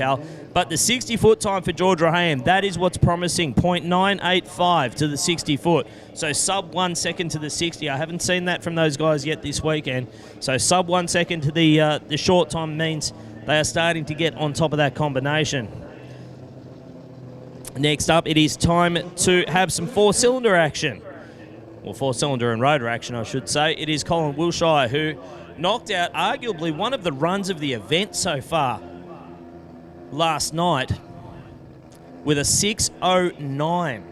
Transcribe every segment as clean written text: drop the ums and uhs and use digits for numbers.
Cal. But the 60-foot time for George Raham, that is what's promising. 0.985 to the 60-foot. So sub 1 second to the 60. I haven't seen that from those guys yet this weekend. So sub 1 second to the short time means they are starting to get on top of that combination. Next up, it is time to have some four-cylinder action. Well, four-cylinder and rotor action, I should say. It is Colin Wilshire, who knocked out arguably one of the runs of the event so far last night with a 6:09.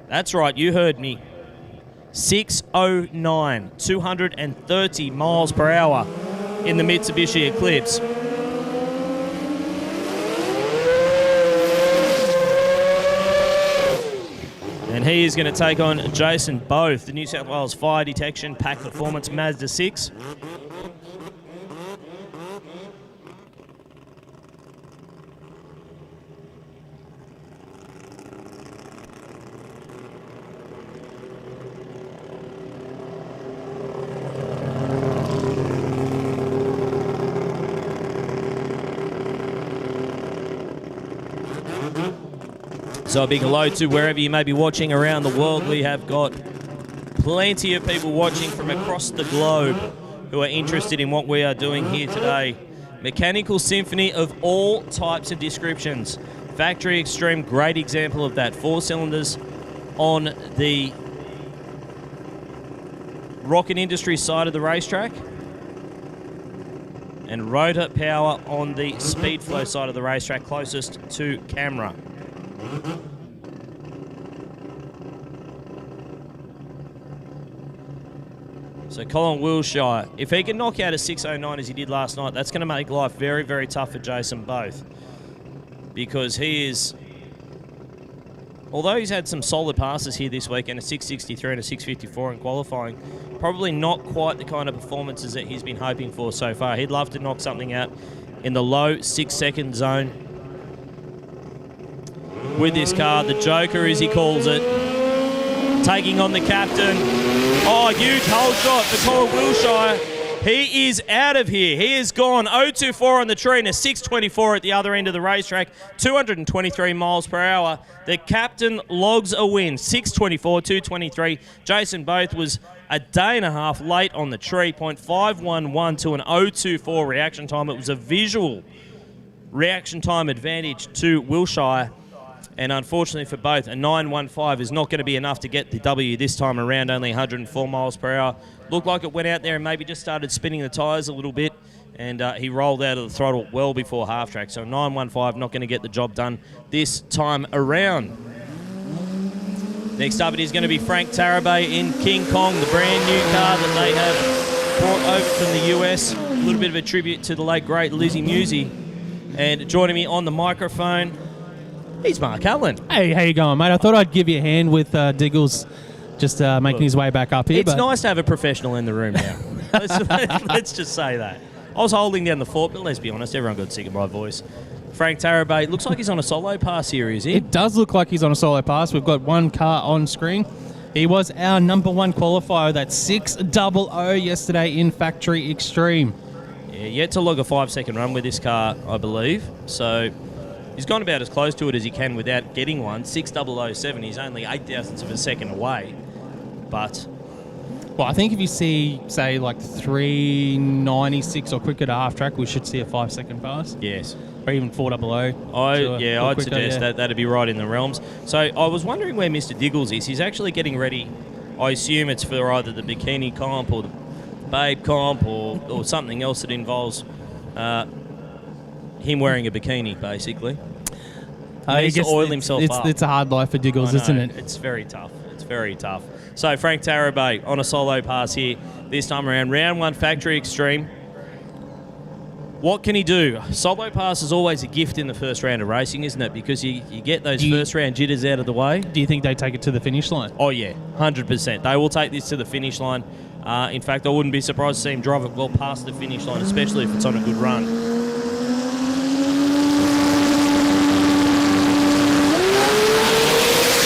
That's right, you heard me. 6:09, 230 miles per hour in the Mitsubishi Eclipse. And he is going to take on Jason Both, the New South Wales Fire Detection Pack Performance Mazda 6. So a big hello to wherever you may be watching around the world. We have got plenty of people watching from across the globe who are interested in what we are doing here today. Mechanical symphony of all types and descriptions. Factory Extreme, great example of that. 4 cylinders on the Rocket Industries side of the racetrack, and rotor power on the Speedflow side of the racetrack, closest to camera. So Colin Wilshire, if he can knock out a 6:09 as he did last night, that's going to make life very, very tough for Jason Both. Because he is, although he's had some solid passes here this week and a 6:63 and a 6:54 in qualifying, probably not quite the kind of performances that he's been hoping for so far. He'd love to knock something out in the low 6-second zone with this car. The Joker, as he calls it, taking on the captain. Oh, huge hole shot for Colin Wilshire. He is out of here. He is gone 024 on the tree and a 624 at the other end of the racetrack. 223 miles per hour. The captain logs a win. 624, 223. Jason Both was a day and a half late on the tree. 0.511 to an 024 reaction time. It was a visual reaction time advantage to Wilshire. And unfortunately for Both, a 915 is not going to be enough to get the W this time around, only 104 miles per hour. Looked like it went out there and maybe just started spinning the tyres a little bit, and he rolled out of the throttle well before half-track. So 915 not going to get the job done this time around. Next up, it is going to be Frank Tarabay in King Kong, the brand new car that they have brought over from the US. A little bit of a tribute to the late, great Lizzie Musey. And joining me on the microphone, he's Mark Allen. Hey, how you going, mate? I thought I'd give you a hand with Diggles just making his way back up here. It's nice to have a professional in the room now. Let's just say that. I was holding down the fort, but let's be honest, everyone got sick of my voice. Frank Tarabay, looks like he's on a solo pass here, is he? It does look like he's on a solo pass. We've got one car on screen. He was our number one qualifier, that 600 yesterday in Factory Extreme. Yeah, yet to log a 5-second run with this car, I believe. So he's gone about as close to it as he can without getting one. 6007, he's only 0.08 of a second away. But well, I think if you see, say, like 396 or quicker to half track, we should see a 5-second pass. Yes. Or even 400. I'd suggest that that'd be right in the realms. So I was wondering where Mr. Diggles is. He's actually getting ready. I assume it's for either the Bikini comp or the Babe comp or something else that involves him wearing a bikini, basically. He needs to oil himself up. It's a hard life for Diggles, isn't it? It's very tough. It's very tough. So Frank Tarabay on a solo pass here this time around. Round 1 Factory Extreme. What can he do? Solo pass is always a gift in the first round of racing, isn't it? Because you get those first round jitters out of the way. Do you think they take it to the finish line? Oh, yeah, 100%. They will take this to the finish line. In fact, I wouldn't be surprised to see him drive it well past the finish line, especially if it's on a good run.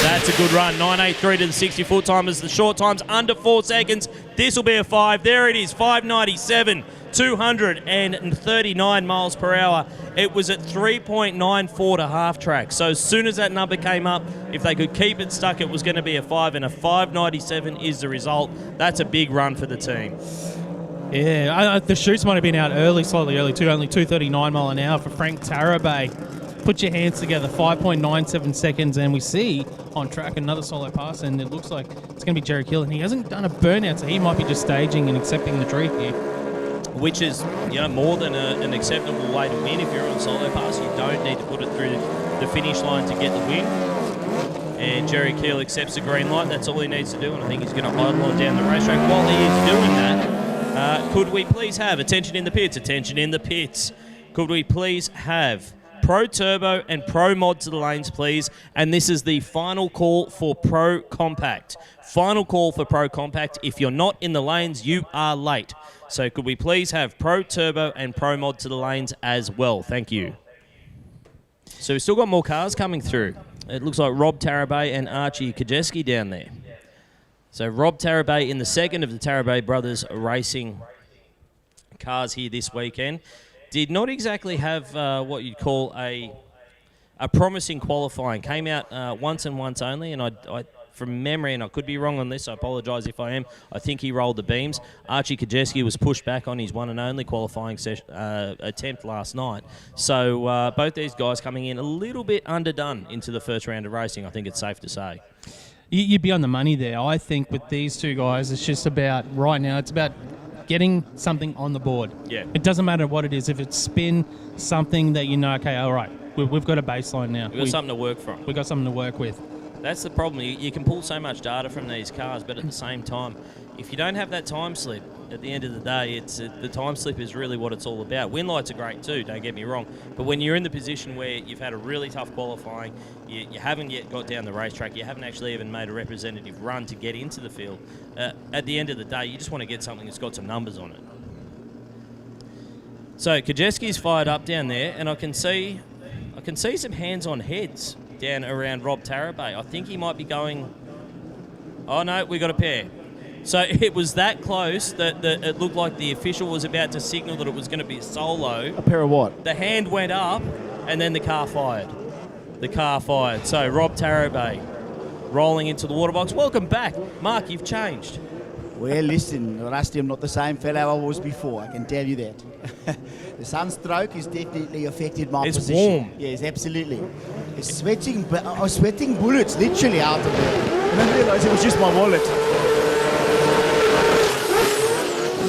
That's a good run. 9.83 to the 60-foot timers. The short time's under 4 seconds. This will be a 5. There it is, 5.97 239 miles per hour. It was at 3.94 to half track. So as soon as that number came up, if they could keep it stuck, it was going to be a 5, and a 5.97 is the result. That's a big run for the team. Yeah, the shoots might have been out early, slightly early too, only 239 mile an hour for Frank Tarabay. Put your hands together, 5.97 seconds, and we see on track another solo pass, and it looks like it's going to be Jerry Hill, and he hasn't done a burnout, so he might be just staging and accepting the treat here. Which is, more than an acceptable way to win. If you're on solo pass, you don't need to put it through the finish line to get the win. And Jerry Keel accepts the green light. That's all he needs to do, and I think he's going to idle on down the racetrack. While he is doing that, could we please have attention in the pits? Attention in the pits. Could we please have Pro Turbo and Pro Mod to the lanes, please? And this is the final call for Pro Compact. Final call for Pro Compact. If you're not in the lanes, you are late. So could we please have Pro Turbo and Pro Mod to the lanes as well? Thank you. So we've still got more cars coming through. It looks like Rob Tarabay and Archie Kajeski down there. So Rob Tarabay in the second of the Tarabay Brothers racing cars here this weekend. Did not exactly have what you'd call a promising qualifying. Came out once and once only, and I from memory, and I could be wrong on this, I apologise if I am, I think he rolled the beams. Archie Kajeski was pushed back on his one and only qualifying attempt last night. So both these guys coming in a little bit underdone into the first round of racing, I think it's safe to say. You'd be on the money there. I think with these two guys, it's just about, right now, it's about getting something on the board. Yeah. It doesn't matter what it is. If it's spin, something that you know, okay, all right, we've got a baseline now. We've got something to work from. We've got something to work with. That's the problem. You can pull so much data from these cars, but at the same time, if you don't have that time slip, at the end of the day, the time slip is really what it's all about. Win lights are great too, don't get me wrong, but when you're in the position where you've had a really tough qualifying, you haven't yet got down the racetrack, you haven't actually even made a representative run to get into the field, at the end of the day, you just want to get something that's got some numbers on it. So Kajeski's fired up down there, and I can see some hands on heads down around Rob Tarabay. I think he might be going... Oh, no, we got a pair. So it was that close that it looked like the official was about to signal that it was going to be a solo. A pair of what? The hand went up, and then the car fired. So Rob Tarabay rolling into the water box. Welcome back. Mark, you've changed. Well, listen, Rusty, I'm not the same fellow I was before, I can tell you that. The sunstroke has definitely affected my position. It's warm. Yes, absolutely. It's sweating, but I was sweating bullets literally out of it. And I realised it was just my wallet.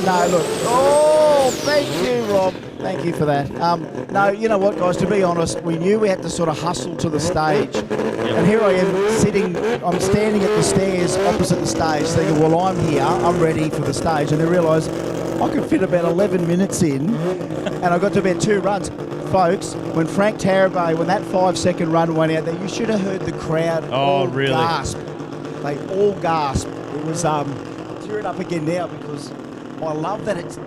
No, look. Oh, thank you, Rob. Thank you for that. No, you know what, guys, to be honest, we knew we had to sort of hustle to the stage. And here I am I'm standing at the stairs opposite the stage thinking, well, I'm here, I'm ready for the stage. And I realised I could fit about 11 minutes in, and I got to about 2 runs. Folks, when Frank Tarabay, when that 5-second run went out there, you should have heard the crowd gasp. They all gasped. It was tearing up again now because I love that it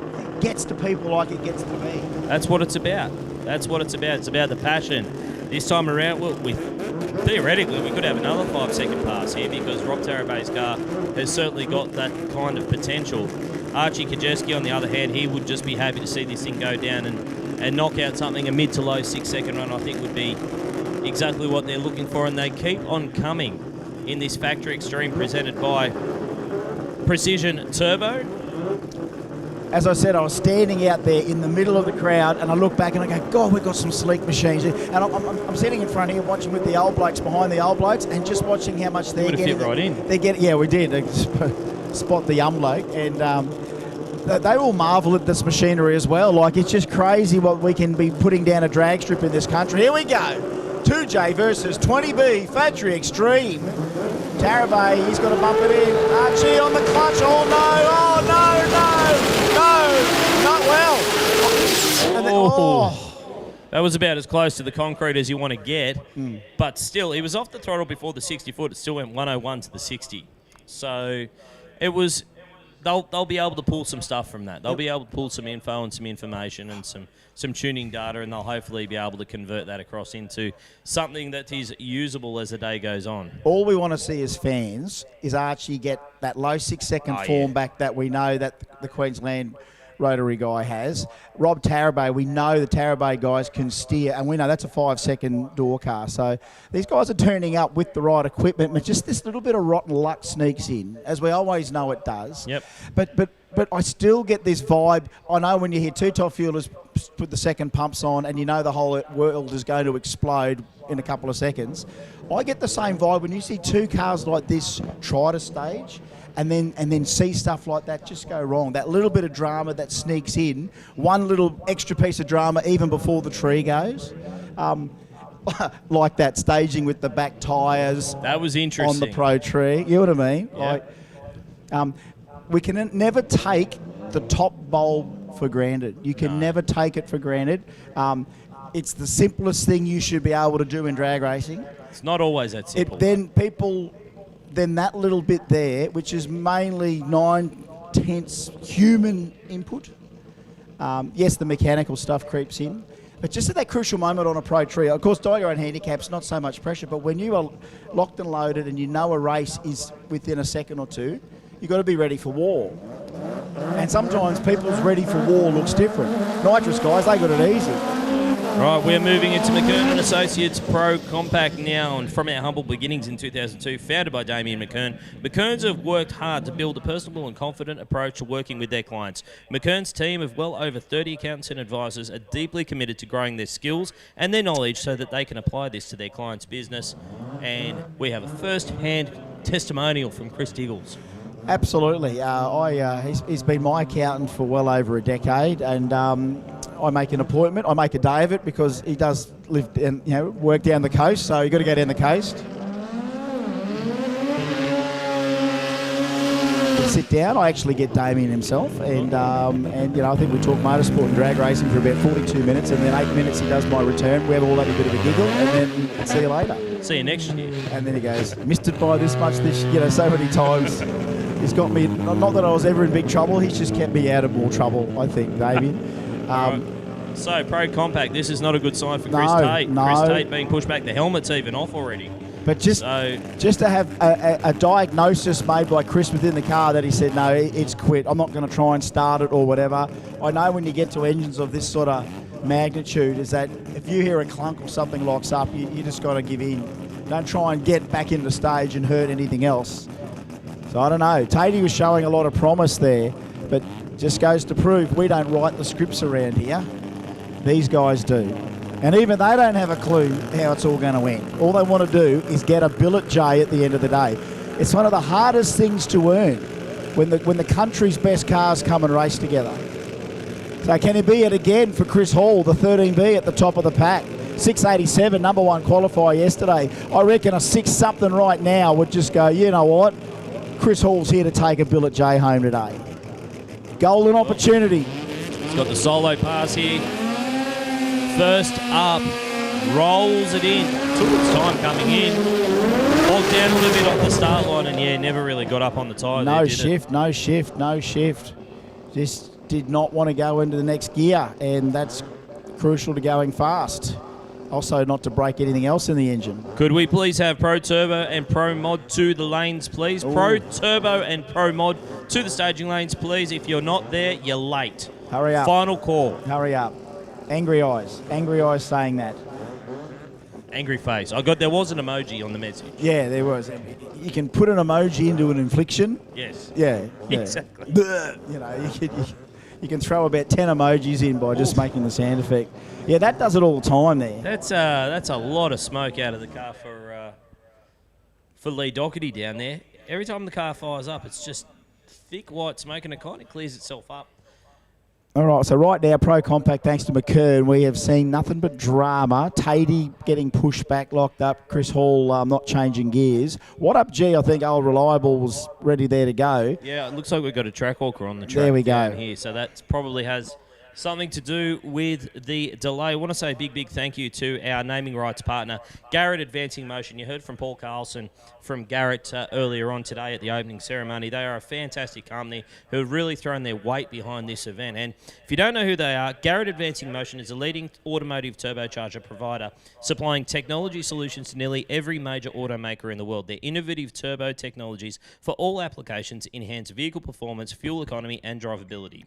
gets to people like it gets to me. That's what it's about. It's about the passion. This time around, theoretically, we could have another 5-second pass here because Rob Tarabay's car has certainly got that kind of potential. Archie Kajeski, on the other hand, he would just be happy to see this thing go down and knock out something. A mid to low 6-second run, I think, would be exactly what they're looking for, and they keep on coming in this Factory Extreme presented by Precision Turbo. As I said, I was standing out there in the middle of the crowd, and I look back and I go, God, we've got some sleek machines. And I'm sitting in front here watching with the old blokes behind the old blokes and just watching how much they're getting. Fit right in. Yeah, we did. They spot the young bloke. And they all marvel at this machinery as well. Like, it's just crazy what we can be putting down a drag strip in this country. Here we go. 2J versus 20B, Factory Extreme. Tarabay, he's got to bump it in. Archie on the clutch. Oh, no. Oh, no, not well. And then, That was about as close to the concrete as you want to get. But still, he was off the throttle before the 60-foot. It still went 101 to the 60. So it was... They'll be able to pull some stuff from that. They'll be able to pull some info and some information and some tuning data, and they'll hopefully be able to convert that across into something that is usable as the day goes on. All we want to see as fans is Archie get that low 6-second form back that we know that the Queensland rotary guy has. Rob Tarabay, we know the Tarabay guys can steer, and we know that's a 5-second door car. So these guys are turning up with the right equipment, but just this little bit of rotten luck sneaks in, as we always know it does. Yep. But I still get this vibe. I know when you hear two top fuelers put the second pumps on and you know the whole world is going to explode in a couple of seconds, I get the same vibe when you see two cars like this try to stage and then see stuff like that just go wrong. That little bit of drama that sneaks in, one little extra piece of drama even before the tree goes. Like that staging with the back tyres. That was interesting. On the pro tree. You know what I mean? Yep. Like, we can never take the top bulb for granted. You can never take it for granted. It's the simplest thing you should be able to do in drag racing. It's not always that simple. Then that little bit there, which is mainly 9/10 human input. Yes, the mechanical stuff creeps in. But just at that crucial moment on a pro tree, of course, die your own handicap's not so much pressure, but when you are locked and loaded and you know a race is within a second or two, you've got to be ready for war. And sometimes people's ready for war looks different. Nitrous guys, they got it easy. Right, we're moving into McKern & Associates Pro Compact now, and from our humble beginnings in 2002, founded by Damien McKern, McKern's have worked hard to build a personable and confident approach to working with their clients. McKern's team of well over 30 accountants and advisors are deeply committed to growing their skills and their knowledge so that they can apply this to their clients' business. And we have a first-hand testimonial from Chris Diggles. Absolutely. He's been my accountant for well over a decade, and I make an appointment. I make a day of it because he does live and work down the coast, so you got to go down the coast. Sit down. I actually get Damien himself, and I think we talk motorsport and drag racing for about 42 minutes, and then 8 minutes he does my return. We have all had a bit of a giggle, and then see you later. See you next year. And then he goes, missed it by this much. So many times. He's got me, not that I was ever in big trouble, he's just kept me out of more trouble, I think, Damien. So, Pro Compact, this is not a good sign for Chris Tate. No. Chris Tate being pushed back, the helmet's even off already. But just to have a diagnosis made by Chris within the car that he said, no, it's quit, I'm not going to try and start it or whatever. I know when you get to engines of this sort of magnitude is that if you hear a clunk or something locks up, you just got to give in. Don't try and get back into the stage and hurt anything else. So I don't know. Tatey was showing a lot of promise there, but just goes to prove we don't write the scripts around here. These guys do. And even they don't have a clue how it's all going to end. All they want to do is get a billet J at the end of the day. It's one of the hardest things to earn when the country's best cars come and race together. So can it be it again for Chris Hall, the 13B at the top of the pack? 687, number one qualifier yesterday. I reckon a 6-something right now would just go, you know what? Chris Hall's here to take a billet J home today. Golden opportunity. He's got the solo pass here. First up, rolls it in. Took its time coming in. Bogged down a little bit off the start line and never really got up on the tyre. No shift. Just did not want to go into the next gear, and that's crucial to going fast. Also not to break anything else in the engine. Could we please have Pro Turbo and Pro Mod to the lanes, please? Ooh. Pro Turbo and Pro Mod to the staging lanes, please. If you're not there, you're late. Hurry up. Final call. Hurry up. Angry eyes saying that. Angry face. There was an emoji on the message. Yeah, there was. You can put an emoji into an infliction. Yes. Yeah. Exactly. You can throw about 10 emojis in by just making the sound effect. Yeah, that does it all the time there. That's a lot of smoke out of the car for Lee Doherty down there. Every time the car fires up, it's just thick white smoke, and it kind of clears itself up. All right, so right now, Pro Compact, thanks to McKern, we have seen nothing but drama. Tatey getting pushed back, locked up. Chris Hall not changing gears. What up, G? I think Old Reliable was ready there to go. Yeah, it looks like we've got a track walker on the track. There we go. Here, so that probably has something to do with the delay. I want to say a big thank you to our naming rights partner, Garrett Advancing Motion. You heard from Paul Carlson from Garrett earlier on today at the opening ceremony. They are a fantastic company who have really thrown their weight behind this event. And if you don't know who they are, Garrett Advancing Motion is a leading automotive turbocharger provider supplying technology solutions to nearly every major automaker in the world. Their innovative turbo technologies for all applications enhance vehicle performance, fuel economy, and drivability.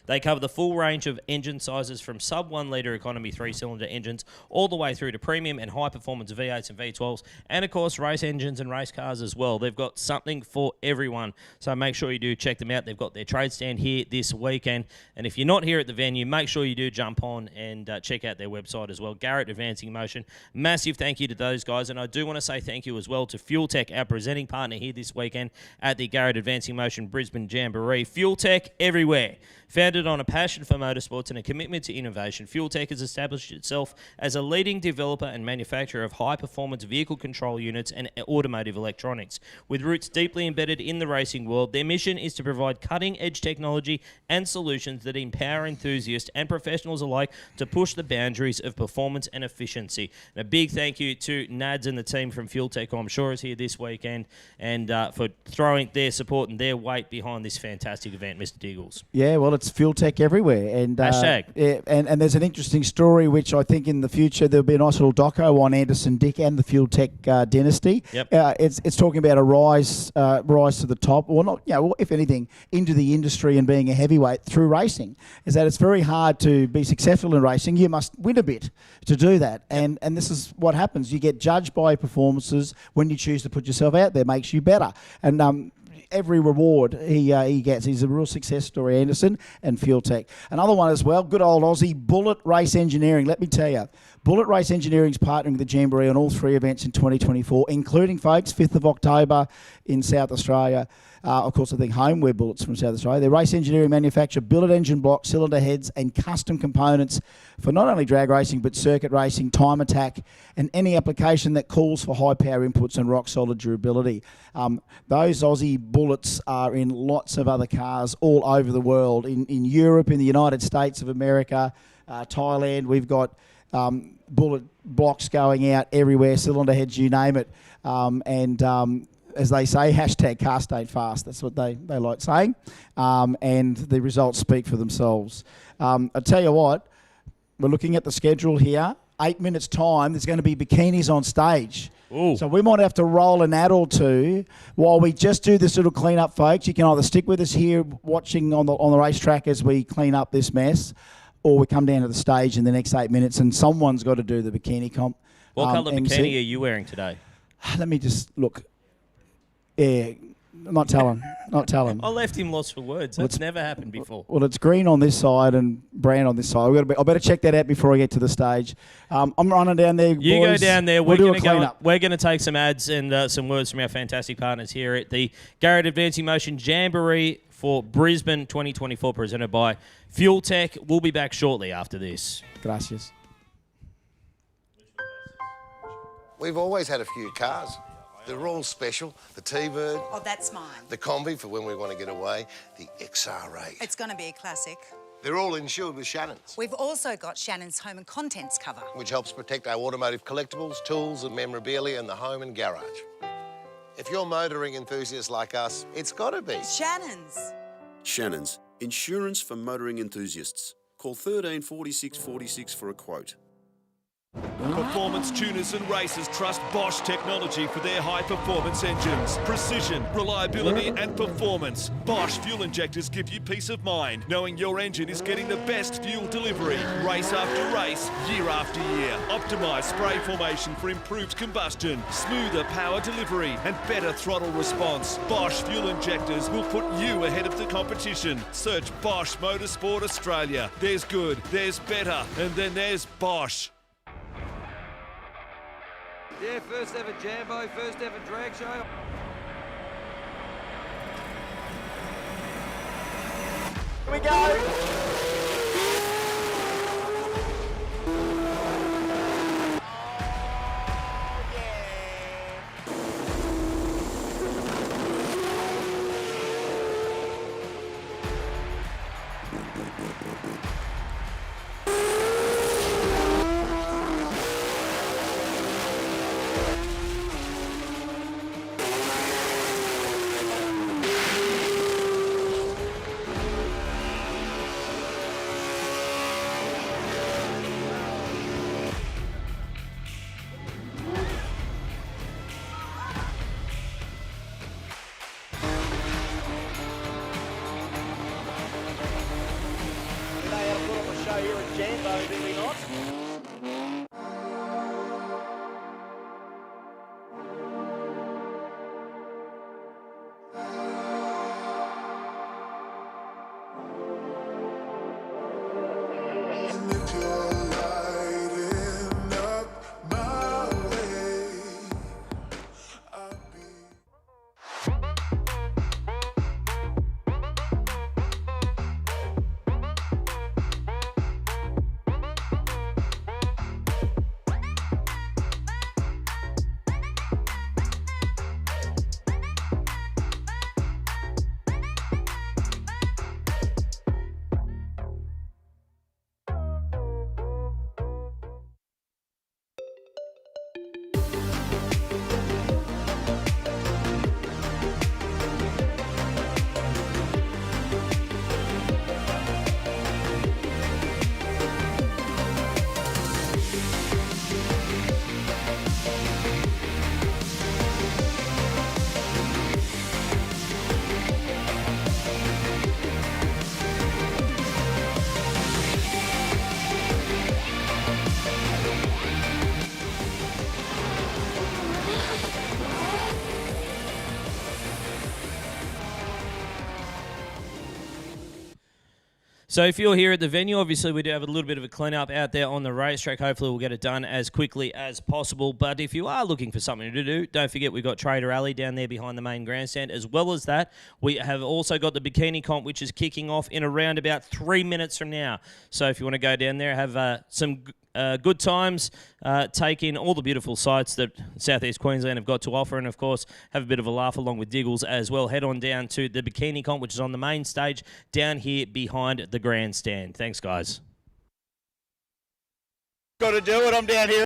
They cover the full range of engine sizes from sub-1 litre economy 3-cylinder engines all the way through to premium and high-performance V8s and V12s, and of course race engines and race cars as well. They've got something for everyone, so make sure you do check them out. They've got their trade stand here this weekend, and if you're not here at the venue, make sure you do jump on and check out their website as well. Garrett Advancing Motion, massive thank you to those guys, and I do want to say thank you as well to Fuel Tech, our presenting partner here this weekend at the Garrett Advancing Motion Brisbane Jamboree. Fuel Tech everywhere. Founded on a passion for motorsports and a commitment to innovation, Fuel Tech has established itself as a leading developer and manufacturer of high-performance vehicle control units and automotive electronics. With roots deeply embedded in the racing world, their mission is to provide cutting-edge technology and solutions that empower enthusiasts and professionals alike to push the boundaries of performance and efficiency. And a big thank you to Nads and the team from Fuel Tech, who I'm sure is here this weekend, and for throwing their support and their weight behind this fantastic event, Mr. Diggles. Yeah, well, it's Fuel Tech everywhere. And Hashtag. Yeah, and there's an interesting story, which I think in the future there'll be a nice little doco on Anderson Dick and the Fuel Tech dynasty. Yep. It's talking about a rise to the top, or not, well, if anything, into the industry and being a heavyweight through racing. Is that it's very hard to be successful in racing. You must win a bit to do that. And this is what happens. You get judged by performances. When you choose to put yourself out there, makes you better. And every reward he gets. He's a real success story, Anderson and Fuel Tech. Another one as well, good old Aussie, Bullet Race Engineering. Let me tell you, Bullet Race Engineering is partnering with the Jamboree on all 3 events in 2024, including, folks, 5th of October in South Australia. Of course, I think Homeware Bullets from South Australia. Their race engineering manufacture billet engine blocks, cylinder heads, and custom components for not only drag racing, but circuit racing, time attack, and any application that calls for high power inputs and rock solid durability. Those Aussie bullets are in lots of other cars all over the world. In Europe, in the United States of America, Thailand, we've got bullet blocks going out everywhere, cylinder heads, you name it. As they say, hashtag car stayed fast. That's what they like saying. And the results speak for themselves. I tell you what, we're looking at the schedule here. 8 minutes time, there's going to be bikinis on stage. Ooh. So we might have to roll an ad or two while we just do this little clean up, folks. You can either stick with us here watching on the racetrack as we clean up this mess, or we come down to the stage in the next 8 minutes and someone's got to do the bikini comp. What colour MC. bikini are you wearing today? Let me just look. Yeah, not telling. I left him lost for words. That's never happened before. Well, it's green on this side and brown on this side. I better check that out before I get to the stage. I'm running down there. You boys. go down there. We're going to go. up. We're going to take some ads and some words from our fantastic partners here at the Garrett Advancing Motion Jamboree for Brisbane 2024, presented by Fuel Tech. We'll be back shortly after this. Gracias. We've always had a few cars. They're all special. The T-Bird. Oh, that's mine. The Combi for when we want to get away. The XR8. It's going to be a classic. They're all insured with Shannons, We've also got Shannon's home and contents cover. which helps protect our automotive collectibles, tools and memorabilia in the home and garage. If you're motoring enthusiasts like us, it's got to be. Shannon's. Shannons, insurance for motoring enthusiasts. Call 13 46 46 for a quote. Performance tuners and racers trust Bosch technology for their high-performance engines. Precision, reliability and performance. Bosch fuel injectors give you peace of mind, knowing your engine is getting the best fuel delivery. Race after race, year after year. Optimised spray formation for improved combustion, smoother power delivery and better throttle response. Bosch fuel injectors will put you ahead of the competition. Search Bosch Motorsport Australia. There's good, there's better, and then there's Bosch. Yeah, first ever Jambo, first ever drag show. Here we go. So if you're here at the venue, obviously we do have a little bit of a clean-up out there on the racetrack. Hopefully we'll get it done as quickly as possible. But if you are looking for something to do, don't forget we've got Trader Alley down there behind the main grandstand. As well as that, we have also got the Bikini comp, which is kicking off in around about 3 minutes from now. So if you want to go down there, have some good times, take in all the beautiful sights that Southeast Queensland have got to offer, and of course have a bit of a laugh along with Diggles as well. Head on down to the Bikini comp, which is on the main stage down here behind the grandstand. Thanks, guys. Got to do it. I'm down here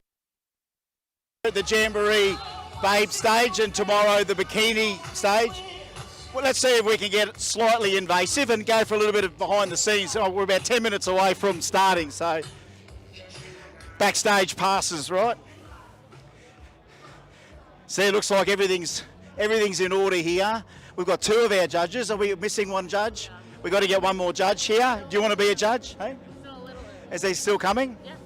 at the Jamboree Babe stage, and tomorrow the Bikini stage. Well, let's see if we can get slightly invasive and go for a little bit of behind the scenes. Oh, we're about 10 minutes away from starting, so backstage passes, right? See, it looks like everything's in order here. We've got 2 of our judges. Are we missing one judge? We've got to get one more judge here. Do you want to be a judge? Hey? Is he still coming? Yeah.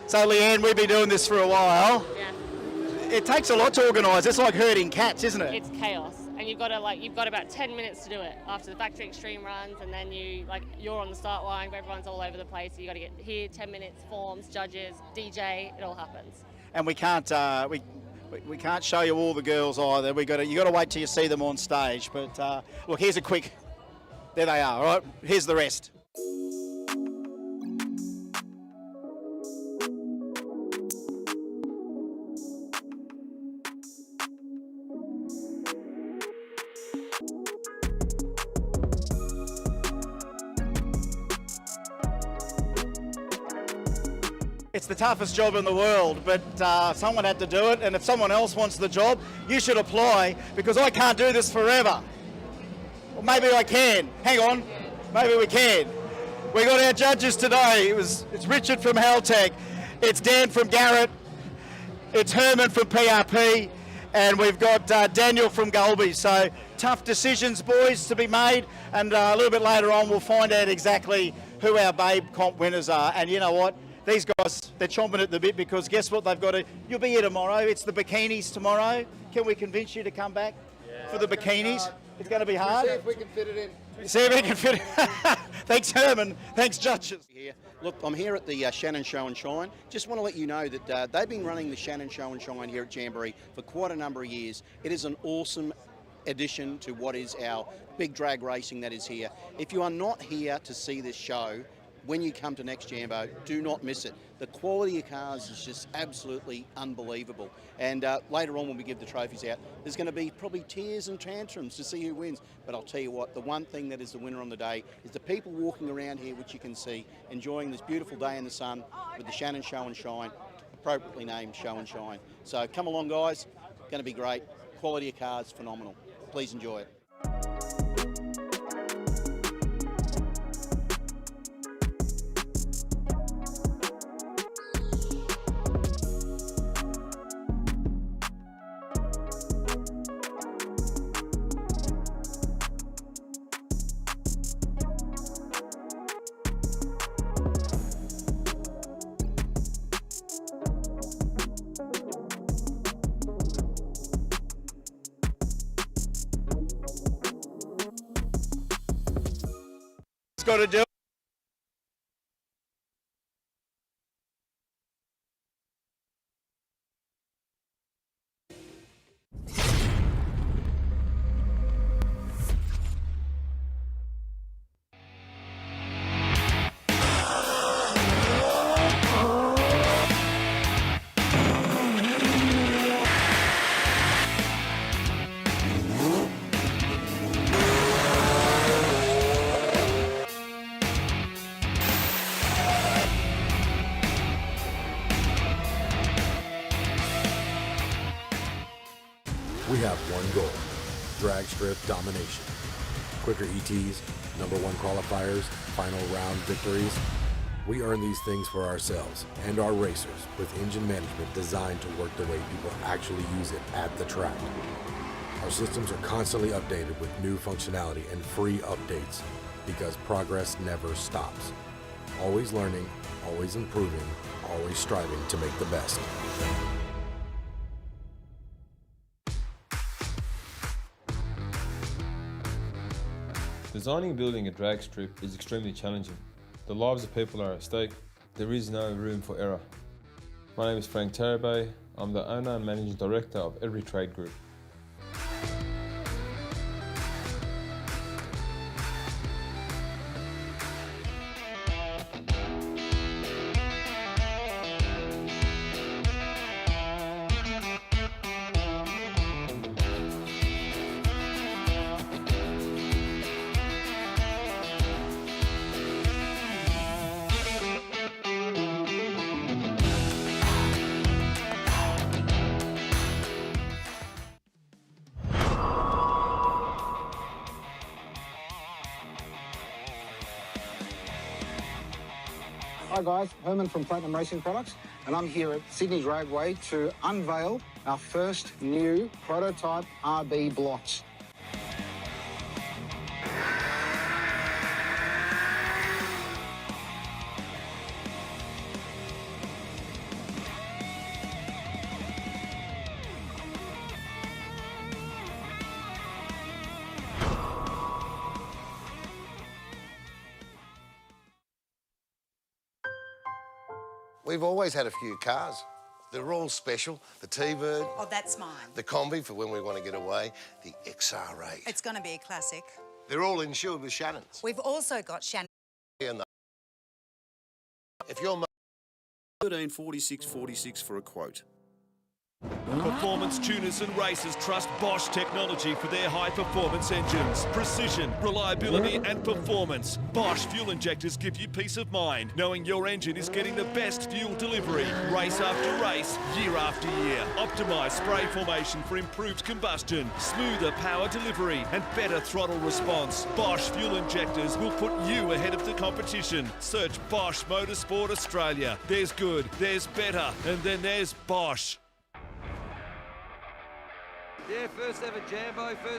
So, Leanne, we've been doing this for a while. Yeah. It takes a lot to organise. It's like herding cats, isn't it? It's chaos, and you've got about 10 minutes to do it after the factory extreme runs, and then you're on the start line where everyone's all over the place. So you got to get here, 10 minutes, forms, judges, DJ, it all happens. And we can't we can't show you all the girls either. You got to wait till you see them on stage. But look, here's a quick. There they are. All right, here's the rest. It's the toughest job in the world, but someone had to do it, and if someone else wants the job, you should apply, because I can't do this forever. Well, maybe I can. Hang on. Maybe we can. We got our judges today. It's Richard from Haltech, it's Dan from Garrett, it's Herman from PRP, and we've got Daniel from Gulby. So tough decisions, boys, to be made, and a little bit later on we'll find out exactly who our Babe comp winners are. And you know what? These guys, they're chomping at the bit, because guess what they've got to... You'll be here tomorrow. It's the bikinis tomorrow. Can we convince you to come back for the bikinis? It's going to be hard. See if we can fit it in. See if we can fit it. Thanks, Herman. Thanks, judges. Look, I'm here at the Shannons Show N Shine. Just want to let you know that they've been running the Shannons Show N Shine here at Jamboree for quite a number of years. It is an awesome addition to what is our big drag racing that is here. If you are not here to see this show, when you come to next Jambo, do not miss it. The quality of cars is just absolutely unbelievable. And later on when we give the trophies out, there's going to be probably tears and tantrums to see who wins. But I'll tell you what, the one thing that is the winner on the day is the people walking around here, which you can see, enjoying this beautiful day in the sun with the Shannons Show N Shine, appropriately named Show N Shine. So come along, guys. Going to be great. Quality of cars, phenomenal. Please enjoy it. Got to do. We have one goal, drag strip domination. Quicker ETs, #1 qualifiers, final round victories. We earn these things for ourselves and our racers with engine management designed to work the way people actually use it at the track. Our systems are constantly updated with new functionality and free updates because progress never stops. Always learning, always improving, always striving to make the best. Designing and building a drag strip is extremely challenging. The lives of people are at stake. There is no room for error. My name is Frank Tarabay. I'm the owner and managing director of Every Trade Group. Hi guys, Herman from Platinum Racing Products, and I'm here at Sydney Raceway to unveil our first new prototype RB blocks. We've always had a few cars. They're all special. The T-Bird. Oh, that's mine. The Combi for when we want to get away. The XR8. It's going to be a classic. They're all insured with Shannons. We've also got Shannon. If you're 134646 for a quote. Performance tuners and racers trust Bosch technology for their high-performance engines. Precision, reliability and performance. Bosch fuel injectors give you peace of mind, knowing your engine is getting the best fuel delivery. Race after race, year after year. Optimised spray formation for improved combustion, smoother power delivery and better throttle response. Bosch fuel injectors will put you ahead of the competition. Search Bosch Motorsport Australia. There's good, there's better, and then there's Bosch. Yeah, first ever Jambo, first